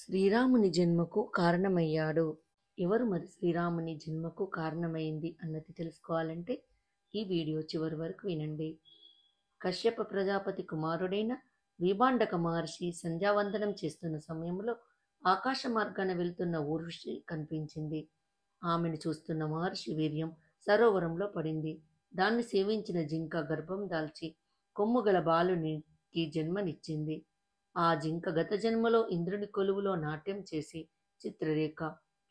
శ్రీరాముని జన్మకు కారణమయ్యాడు. ఎవరు మరి శ్రీరాముని జన్మకు కారణమైంది అన్నది తెలుసుకోవాలంటే ఈ వీడియో చివరి వరకు వినండి. కశ్యప ప్రజాపతి కుమారుడైన విభాండక మహర్షి సంధ్యావందనం చేస్తున్న సమయంలో ఆకాశ మార్గాన వెళ్తున్న ఊర్వశి కనిపించింది. ఆమెను చూస్తున్న మహర్షి వీర్యం సరోవరంలో పడింది. దాన్ని సేవించిన జింక గర్భం దాల్చి కొమ్ముగల బాలునికి జన్మనిచ్చింది. ఆ జింక గత జన్మలో ఇంద్రుని కొలువులో నాట్యం చేసి చిత్రరేఖ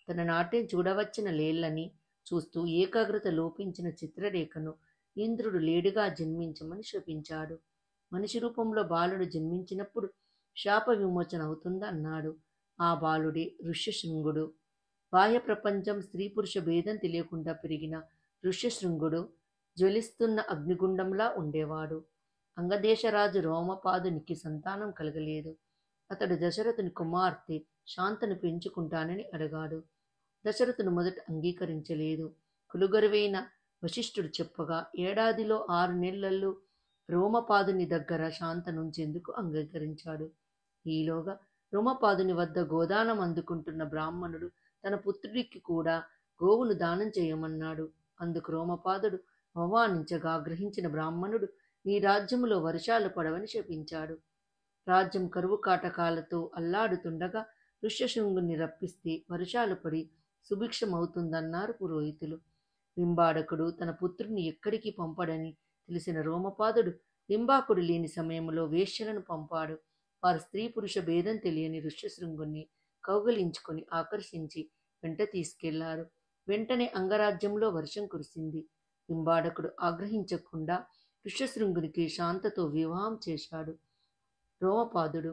తన నాట్యం చూడవచ్చిన లేళ్లని చూస్తూ ఏకాగ్రత లోపించిన చిత్రరేఖను ఇంద్రుడు లేడిగా జన్మించమని శపించాడు. మనిషి రూపంలో బాలుడు జన్మించినప్పుడు శాప విమోచన అవుతుందన్నాడు. ఆ బాలుడే ఋష్యశృంగుడు. బాహ్య ప్రపంచం స్త్రీ పురుష భేదం తెలియకుండా పెరిగిన ఋష్యశృంగుడు జ్వలిస్తున్న అగ్నిగుండంలా ఉండేవాడు. అంగదేశరాజు రోమపాదునికి సంతానం కలగలేదు. అతడు దశరథుని కుమార్తె శాంతను పెంచుకుంటానని అడిగాడు. దశరథుడు మొదట అంగీకరించలేదు. కులుగరువైన వశిష్ఠుడు చెప్పగా ఏడాదిలో 6 నెలలు రోమపాదుని దగ్గర శాంతనుంచేందుకు అంగీకరించాడు. ఈలోగా రోమపాదుని వద్ద గోదానం అందుకుంటున్న బ్రాహ్మణుడు తన పుత్రుడికి కూడా గోవును దానం చేయమన్నాడు. అందుకు రోమపాదుడు అవమానించగా గ్రహించిన బ్రాహ్మణుడు నీ రాజ్యములో వర్షాలు పడవని శపించాడు. రాజ్యం కరువు కాటకాలతో అల్లాడుతుండగా ఋష్యశృంగుని రప్పిస్తే వర్షాలు పడి సుభిక్షమవుతుందన్నారు పురోహితులు. బింబాడకుడు తన పుత్రుని ఎక్కడికి పంపడని తెలిసిన రోమపాదుడు బింబాకుడు లేని సమయంలో వేశ్యలను పంపాడు. వారు స్త్రీ పురుష భేదం తెలియని ఋష్యశృంగుని కౌగలించుకొని ఆకర్షించి వెంట తీసుకెళ్లారు. వెంటనే అంగరాజ్యంలో వర్షం కురిసింది. బింబాడకుడు ఆగ్రహించకుండా ఋష్యశృంగునికి శాంతతో వివాహం చేశాడు రోమపాదుడు.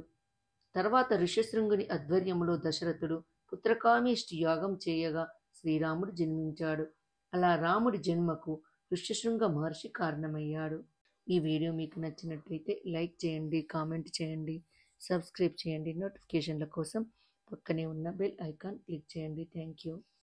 తర్వాత ఋష్యశృంగుని ఆధ్వర్యంలో దశరథుడు పుత్రకామేష్టి యాగం చేయగా శ్రీరాముడు జన్మించాడు. అలా రాముడి జన్మకు ఋష్యశృంగ మహర్షి కారణమయ్యాడు. ఈ వీడియో మీకు నచ్చినట్లయితే లైక్ చేయండి, కామెంట్ చేయండి, సబ్స్క్రైబ్ చేయండి. నోటిఫికేషన్ల కోసం పక్కనే ఉన్న బెల్ ఐకాన్ క్లిక్ చేయండి. Thank you.